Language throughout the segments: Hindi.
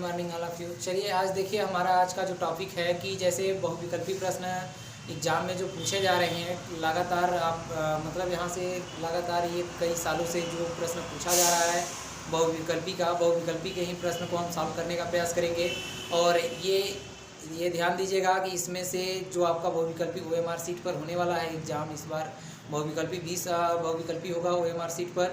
Morning all of you. चलिए आज देखिए हमारा आज का जो टॉपिक है कि जैसे बहुविकल्पी प्रश्न एग्ज़ाम में जो पूछे जा रहे हैं लगातार मतलब यहाँ से लगातार ये कई सालों से जो प्रश्न पूछा जा रहा है बहुविकल्पी के ही प्रश्न को हम सॉल्व करने का प्रयास करेंगे। और ये ध्यान दीजिएगा कि इसमें से जो आपका बहुविकल्पी OMR सीट पर होने वाला है एग्ज़ाम, इस बार बहुविकल्पी 20 बहुविकल्पी होगा OMR सीट पर,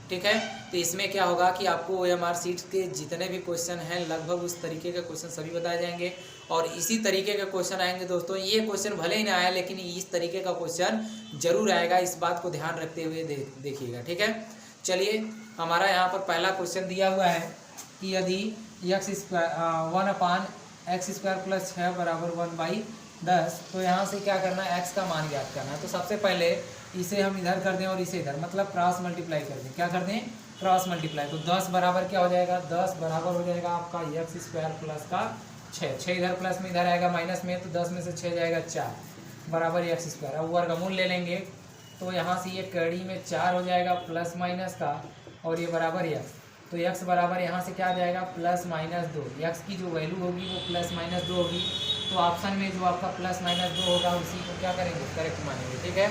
ठीक है। तो इसमें क्या होगा कि आपको OMR सीट के जितने भी क्वेश्चन हैं लगभग उस तरीके के क्वेश्चन सभी बताए जाएंगे और इसी तरीके के क्वेश्चन आएंगे। दोस्तों ये क्वेश्चन भले ही ना आए लेकिन इस तरीके का क्वेश्चन जरूर आएगा, इस बात को ध्यान रखते हुए देखिएगा, ठीक है। चलिए हमारा यहाँ पर पहला क्वेश्चन दिया हुआ है कि यदि x² + 6 = 1/10, तो यहाँ से क्या करना है, x का मान ज्ञात करना है। तो सबसे पहले इसे हम इधर कर दें और इसे इधर, मतलब क्रॉस मल्टीप्लाई कर दें। क्या कर दें? Cross multiply. तो 10 बराबर क्या हो जाएगा? 10 बराबर हो जाएगा आपका x² + 6। 6 इधर प्लस में, इधर आएगा माइनस में, तो 10 में से 6 जाएगा 4 बराबर x²। अब वर्गमूल ले लेंगे तो यहाँ से ये कड़ी में 4 हो जाएगा प्लस माइनस का, और ये बराबर x। तो x बराबर यहाँ से क्या आ जाएगा? +-2। x की जो वैल्यू होगी वो +-2 होगी। तो ऑप्शन में जो आपका +-2 होगा उसी को क्या करेंगे? करेक्ट मानेंगे, ठीक है।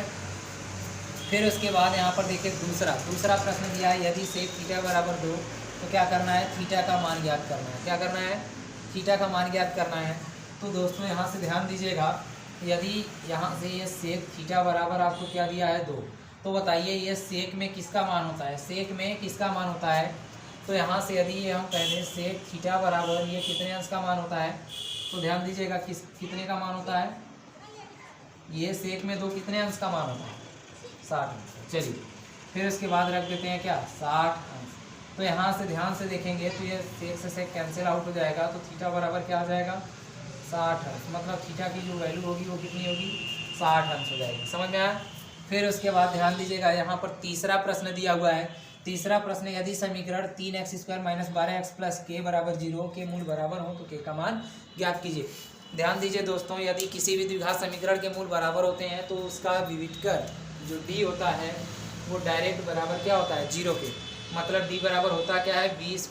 फिर उसके बाद यहाँ पर देखिए दूसरा प्रश्न दिया है, यदि सेक थीटा = 2, तो क्या करना है? थीटा का मान ज्ञात करना है। क्या करना है? थीटा का मान ज्ञात करना है। तो दोस्तों यहाँ से ध्यान दीजिएगा, यदि यहाँ से ये सेक थीटा बराबर आपको क्या दिया है? 2, तो बताइए ये सेक में किसका मान होता है? सेक में किसका मान होता है? तो यहाँ से यदि ये हम कह दें सेक थीटा बराबर ये कितने अंश का मान होता है, तो ध्यान दीजिएगा कितने का मान होता है? ये सेक में 2 कितने अंश का मान होता है? 60 अंश। चलिए फिर उसके बाद रख देते हैं क्या? 60 अंश। तो यहाँ से ध्यान से देखेंगे तो ये सेक से सेक कैंसिल आउट हो जाएगा, तो थीटा बराबर क्या हो जाएगा? 60 अंश। मतलब थीटा की जो वैल्यू होगी वो कितनी होगी? 60 अंश हो जाएगी। समझ में आया? फिर उसके बाद ध्यान दीजिएगा, यहाँ पर तीसरा प्रश्न दिया हुआ है। तीसरा प्रश्न, यदि समीकरण 3x² - 12x + k = 0 के मूल बराबर हो तो k का मान ज्ञात कीजिए। ध्यान दीजिए दोस्तों, यदि किसी भी द्विघात समीकरण के मूल बराबर होते हैं तो उसका विविधकर जो d होता है वो डायरेक्ट बराबर क्या होता है? 0 के। मतलब d बराबर होता क्या है? b² -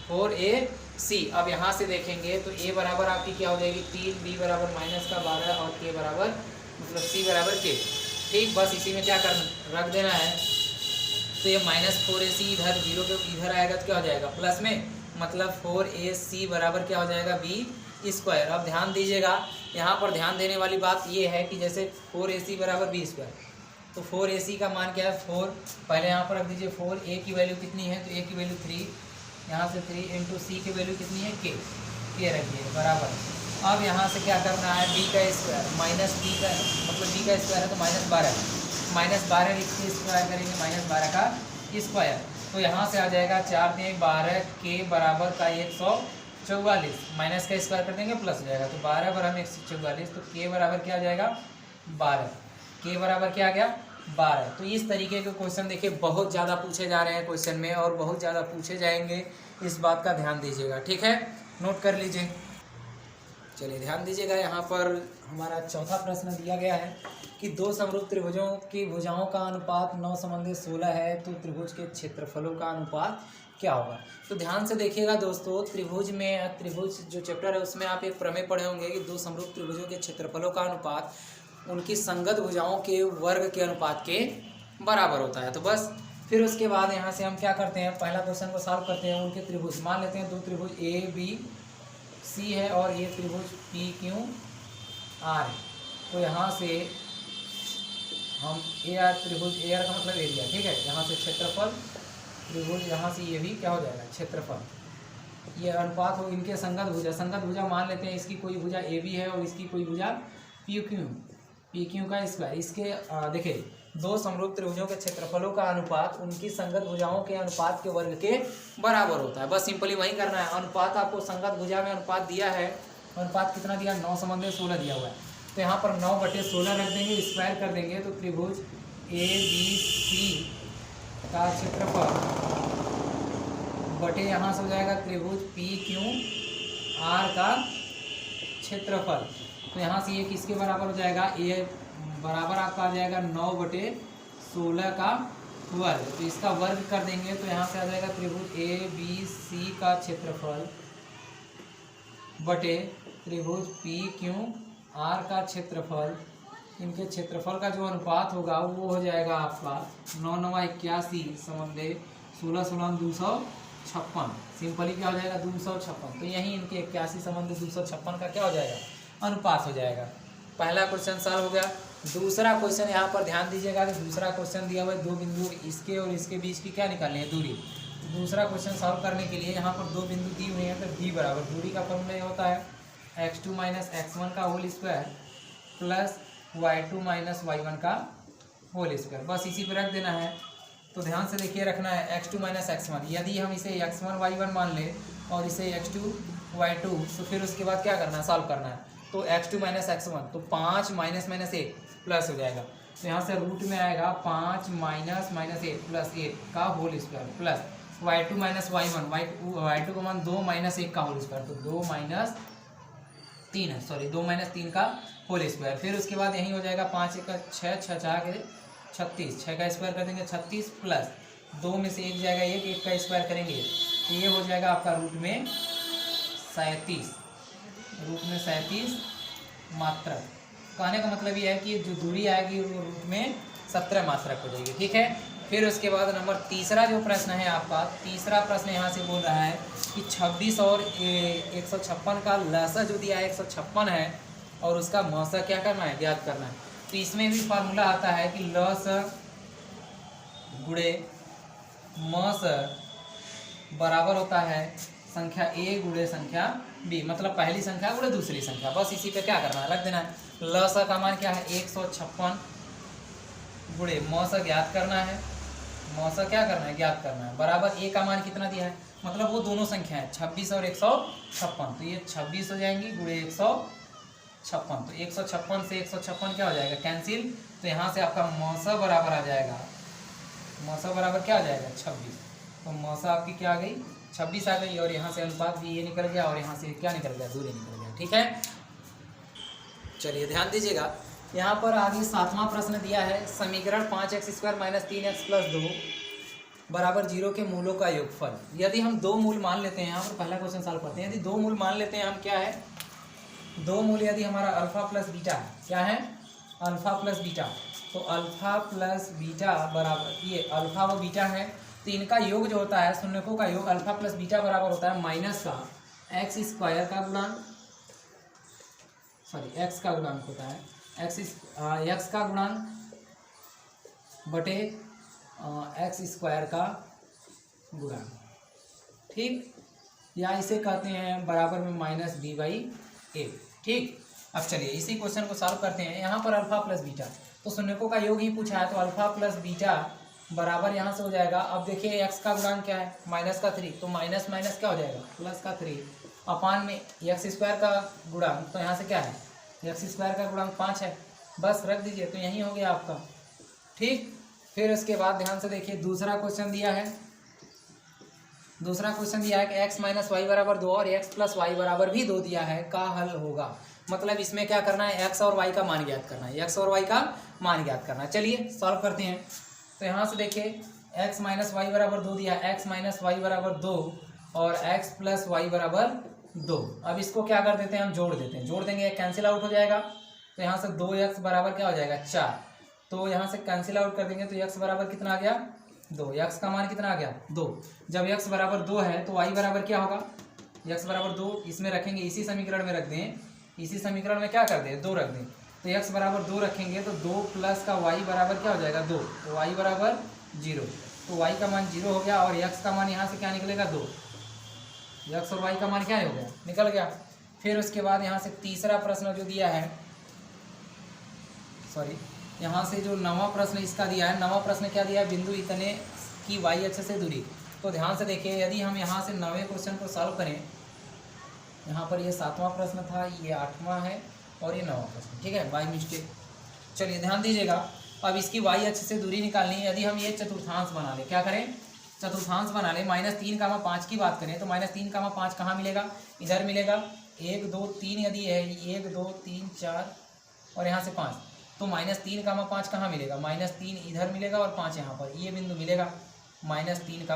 4ac। अब यहाँ से देखेंगे तो a बराबर आपकी क्या हो जाएगी? 3, b बराबर -12 और k बराबर मतलब c बराबर k। ठीक, बस इसी में क्या करना रख देना है। तो ये -4ac इधर 0 के इधर आएगा तो क्या हो जाएगा? प्लस में, मतलब 4ac बराबर क्या हो जाएगा? b²। अब ध्यान दीजिएगा, यहाँ पर ध्यान देने वाली बात ये है कि जैसे 4ac बराबर b², तो 4ac का मान क्या है? 4। पहले यहाँ पर रख दीजिए 4। a की वैल्यू कितनी है? तो a की वैल्यू 3, यहाँ से 3 × c की वैल्यू कितनी है? k रखिए बराबर। अब यहाँ से क्या करना है? b² -b का मतलब b का स्क्वायर है तो -12, -12 इसके स्क्वायर करेंगे, -12 का स्क्वायर। तो यहाँ से आ जाएगा 4 × 12 k बराबर का 144, माइनस का स्क्वायर कर देंगे प्लस हो जाएगा, तो 12 बराबर 144, तो k बराबर क्या आ जाएगा? 12। k बराबर क्या आ गया? 12। तो इस तरीके के क्वेश्चन देखिए बहुत ज़्यादा पूछे जा रहे हैं क्वेश्चन में, और बहुत ज़्यादा पूछे जाएंगे, इस बात का ध्यान दीजिएगा, ठीक है। नोट कर लीजिए। चलिए ध्यान दीजिएगा, यहाँ पर हमारा चौथा प्रश्न दिया गया है कि 2 समरूप त्रिभुजों की भुजाओं का अनुपात 9:16 है, तो त्रिभुज के क्षेत्रफलों का अनुपात क्या होगा? तो ध्यान से देखिएगा दोस्तों, त्रिभुज जो चैप्टर है उसमें आप एक प्रमेय पढ़े होंगे कि 2 समरूप त्रिभुजों के क्षेत्रफलों का अनुपात उनकी संगत भुजाओं के वर्ग के अनुपात के बराबर होता है। तो बस फिर उसके बाद यहाँ से हम क्या करते हैं, पहला क्वेश्चन को सॉल्व करते हैं। उनके त्रिभुज मान लेते हैं, 2 त्रिभुज ABC है और ये त्रिभुज PQR है। तो यहाँ से हम त्रिभुज AR का मतलब एरिया, ठीक है। यहाँ से क्षेत्रफल त्रिभुज, यहाँ से ये भी क्या हो जाएगा? क्षेत्रफल। ये अनुपात हो इनके संगत भुजा मान लेते हैं। इसकी कोई भुजा AB है और इसकी कोई भुजा PQ का स्क्वायर। इसके देखिए 2 समरूप त्रिभुजों के क्षेत्रफलों का अनुपात उनकी संगत भुजाओं के अनुपात के वर्ग के बराबर होता है। बस सिंपली वही करना है। अनुपात आपको संगत भुजा में अनुपात दिया है, अनुपात कितना दिया? 9:16 दिया हुआ है। तो यहाँ पर 9/16 रख देंगे, स्क्वायर कर देंगे, तो त्रिभुज ABC का क्षेत्रफल बटे यहाँ से हो जाएगा त्रिभुज PQR का क्षेत्रफल। तो यहाँ से ये किसके बराबर हो जाएगा? ये बराबर आपका आ जाएगा 9/16 का वर्ग, तो इसका वर्ग कर देंगे तो यहाँ से आ जाएगा त्रिभुज ए बी सी का क्षेत्रफल बटे त्रिभुज पी क्यू आर का क्षेत्रफल, इनके क्षेत्रफल का जो अनुपात होगा वो हो जाएगा आपका 9 9 81 समझे 16 16 256, सिंपली क्या हो जाएगा 256। तो यही इनके 81 समझे 256 का क्या हो जाएगा अनुपात हो जाएगा। पहला क्वेश्चन सॉल्व हो गया। दूसरा क्वेश्चन यहाँ पर ध्यान दीजिएगा कि दूसरा क्वेश्चन दिया हुआ है, दो बिंदु इसके और इसके बीच की क्या निकालनी है दूरी। दूसरा क्वेश्चन सॉल्व करने के लिए यहाँ पर दो बिंदु दी हुई हैं, तो b बराबर दूरी का फॉर्मूला होता है x2 माइनस x1 का whole square plus y2 minus y1 का होल स्क्वायर, बस इसी पर रख देना है। तो ध्यान से देखिए रखना है x2 माइनस x1, यदि हम इसे x1 y1 मान लें और इसे x2 y2, तो फिर उसके बाद क्या करना है सॉल्व करना है। तो x2 माइनस x1 तो 5 माइनस माइनस 1 प्लस हो जाएगा, तो यहाँ से रूट में आएगा 5 माइनस माइनस 1 प्लस 1 का whole square plus y2 minus y1, y2 का मान 2 माइनस 1 का होल स्क्वायर, तो 2 माइनस 3 है, सॉरी 2 माइनस 3 का होल स्क्वायर। फिर उसके बाद यही हो जाएगा 5 1 का 6 6 4 के 36, 6 का स्क्वायर कर देंगे 36 प्लस 2 में से 1 जाएगा 1 1 का स्क्वायर करेंगे तो ये हो जाएगा आपका रूट में 37, रूट में 37 मात्रक। कहने का मतलब ये है कि जो दूरी आएगी वो रूट में 17 मात्रक हो जाएगी, ठीक है। फिर उसके बाद नंबर तीसरा जो प्रश्न है आपका, तीसरा प्रश्न यहाँ से बोल रहा है कि 26 और 156 का लसा जो दिया है 156 है और उसका मसा क्या करना है ज्ञात करना है। तो इसमें भी फार्मूला आता है कि लस गुणे मस बराबर होता है संख्या ए गुणे संख्या बी, मतलब पहली संख्या गुणे दूसरी संख्या, बस इसी पे क्या करना है रख देना है। लस का मान क्या है 156 गुणे मस ज्ञात करना है, मौसा क्या करना है ज्ञात करना है, बराबर ए का मान कितना दिया है, मतलब वो दोनों संख्या है 26 और 156, तो ये 26 हो जाएंगी गुणे 156, तो 156 से 156 क्या हो जाएगा कैंसिल, तो यहाँ से आपका मौसा बराबर आ जाएगा, मौसा बराबर क्या आ जाएगा 26, तो मौसा आपकी क्या आ गई 26 आ गई, और यहाँ से अनुपात भी ये निकल गया और यहाँ से क्या निकल गया दूरी निकल गया, ठीक है। चलिए ध्यान दीजिएगा, यहाँ पर आगे 7वां प्रश्न दिया है, समीकरण 5x² माइनस 3x प्लस 2 बराबर 0 के मूलों का योगफल। यदि हम दो मूल मान लेते हैं, यहाँ पर पहला क्वेश्चन सॉल्व करते हैं, यदि दो मूल मान लेते हैं हम, क्या है दो मूल, यदि हमारा अल्फा प्लस बीटा है, क्या है अल्फा प्लस बीटा, तो अल्फा प्लस बीटा बराबर ये अल्फा व बीटा है, तो इनका योग जो होता है शून्यकों का योग अल्फा प्लस बीटा बराबर होता है माइनस का x² का गुणांक, सॉरी x का गुणांक होता है x का गुणांक बटे x² का गुणांक, ठीक, या इसे कहते हैं बराबर में माइनस b/a, ठीक। अब चलिए इसी क्वेश्चन को सॉल्व करते हैं। यहाँ पर अल्फा प्लस बीटा, तो शून्यकों का योग ही पूछा है, तो अल्फा प्लस बीटा बराबर यहाँ से हो जाएगा, अब देखिए x का गुणांक क्या है माइनस का 3, तो माइनस माइनस क्या हो जाएगा प्लस का 3 अपान में x² का गुणांक, तो यहाँ से क्या है x² का गुणांक 5 है, बस रख दीजिए, तो यही हो गया आपका, ठीक। फिर उसके बाद ध्यान से देखिए दूसरा क्वेश्चन दिया है, दूसरा क्वेश्चन दिया है कि x माइनस वाई बराबर 2 और x प्लस वाई बराबर भी 2 दिया है, का हल होगा। मतलब इसमें क्या करना है x और y का मान ज्ञात करना है, x और y का मान ज्ञात करना है। चलिए सॉल्व करते हैं। तो यहाँ से देखिए x माइनस वाई बराबर 2 दिया, x माइनस वाई बराबर 2 और x प्लस वाई बराबर 2। अब इसको क्या कर देते हैं हम जोड़ देते हैं, जोड़ देंगे कैंसिल आउट हो जाएगा, तो यहाँ से 2x बराबर क्या हो जाएगा 4, तो यहाँ से कैंसिल आउट कर देंगे तो x बराबर कितना आ गया 2, x का मान कितना आ गया 2। जब x बराबर 2 है तो y बराबर क्या होगा, x बराबर 2 इसमें रखेंगे, इसी समीकरण में रख दें, इसी समीकरण में क्या कर दें 2 रख दें, तो x बराबर 2 रखेंगे तो 2 प्लस का y बराबर क्या हो जाएगा 2, तो y बराबर 0, तो y का मान 0 हो गया और x का मान यहाँ से क्या निकलेगा 2, x और y का मान क्या हो गया निकल गया। फिर उसके बाद यहाँ से तीसरा प्रश्न जो दिया है, सॉरी यहाँ से जो 9वां प्रश्न इसका दिया है, 9वां प्रश्न क्या दिया है बिंदु इतने की y अक्ष से दूरी। तो ध्यान से देखिए यदि हम यहाँ से 9वें क्वेश्चन को सॉल्व करें, यहाँ पर ये 7वां प्रश्न था, ये 8वां है और ये 9वां प्रश्न, ठीक है बाय मिस्टेक। चलिए ध्यान दीजिएगा, अब इसकी y अक्ष से दूरी निकालनी है। यदि हम ये चतुर्थांश बना लें, क्या करें चतुर्थांश बना लें, -3, 5 की बात करें तो -3, 5 कहाँ मिलेगा इधर मिलेगा, 1 2 3 यदि है 1 2 3 4 और यहाँ से 5, तो -3, 5 कहाँ मिलेगा, -3 इधर मिलेगा और 5 यहाँ पर, ये बिंदु मिलेगा -3,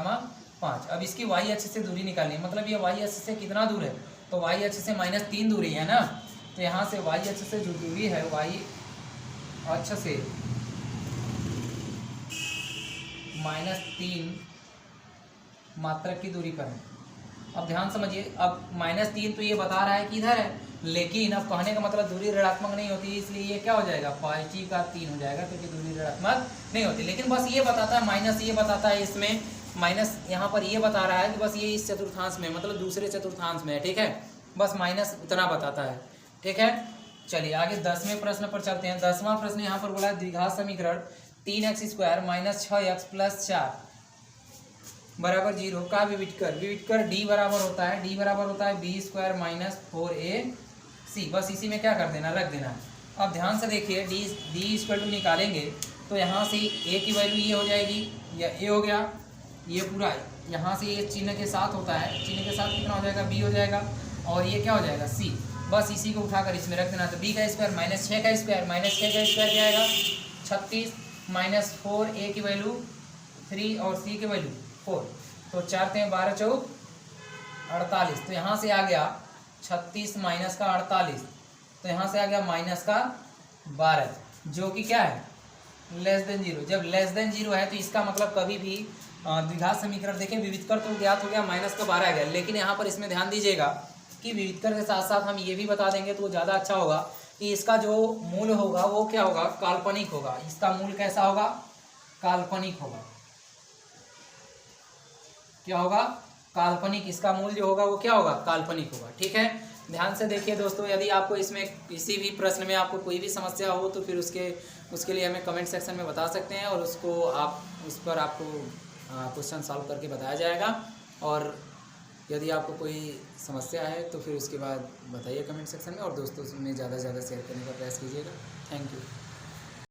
5। अब इसकी वाई अक्ष से दूरी निकालनी है, मतलब ये वाई अक्ष से कितना दूर है, तो वाई अक्ष से -3 दूरी है ना, तो यहाँ से वाई अक्ष से जो दूरी है, वाई अक्ष से -3 मात्रक की दूरी पर है। अब ध्यान समझिए, अब -3 तो ये बता रहा है कि इधर है, लेकिन अब कहने का मतलब दूरी ऋणात्मक नहीं होती, इसलिए ये क्या हो जाएगा, पाई का 3 हो जाएगा, क्योंकि दूरी ऋणात्मक नहीं होती। लेकिन बस ये बताता है, माइनस ये बताता है इसमें, माइनस यहाँ पर ये बता रहा है कि बस ये इस चतुर्थांश में, मतलब दूसरे चतुर्थांश में है, ठीक है, बस माइनस उतना बताता है, ठीक है। चलिए आगे 10वें प्रश्न पर चलते हैं। 10वां प्रश्न यहाँ पर बोला है द्विघात समीकरण 3x² - 6x + 4 बराबर 0 का विविध कर d बराबर होता है b² - 4ac। बस इसी में क्या कर देना, रख देना है। अब ध्यान से देखिए, d = निकालेंगे तो यहाँ से a की वैल्यू ये हो जाएगी, या a हो गया, ये पूरा यहाँ से ये चिन्ह के साथ होता है, चिन्ह के साथ कितना हो जाएगा, b हो जाएगा, और ये क्या हो जाएगा, c। बस इसी को उठाकर इसमें रख देना, तो b² - 6 का स्क्वायर क्या आएगा 36 - 4 a की वैल्यू 3 और c की वैल्यू 4, तो 4 × 12 = 48। तो यहाँ से आ गया 36 माइनस का 48, तो यहाँ से आ गया -12, जो कि क्या है, <0। जब <0 है तो इसका मतलब कभी भी द्विघात समीकरण देखें, विविधकर तो ज्ञात हो गया, -12 आ गया, लेकिन यहाँ पर इसमें ध्यान दीजिएगा कि विविधकर के साथ साथ हम ये भी बता देंगे तो ज़्यादा अच्छा होगा कि इसका जो मूल होगा वो क्या होगा, काल्पनिक होगा। इसका मूल कैसा होगा, काल्पनिक होगा। क्या होगा, काल्पनिक। इसका मूल जो होगा वो क्या होगा, काल्पनिक होगा, ठीक है। ध्यान से देखिए दोस्तों, यदि आपको इसमें किसी भी प्रश्न में आपको कोई भी समस्या हो तो फिर उसके लिए हमें कमेंट सेक्शन में बता सकते हैं, और उस पर आपको क्वेश्चन सॉल्व करके बताया जाएगा। और यदि आपको कोई समस्या है तो फिर उसके बाद बताइए कमेंट सेक्शन में, और दोस्तों में ज़्यादा से ज़्यादा शेयर करने का प्रयास कीजिएगा। Thank you.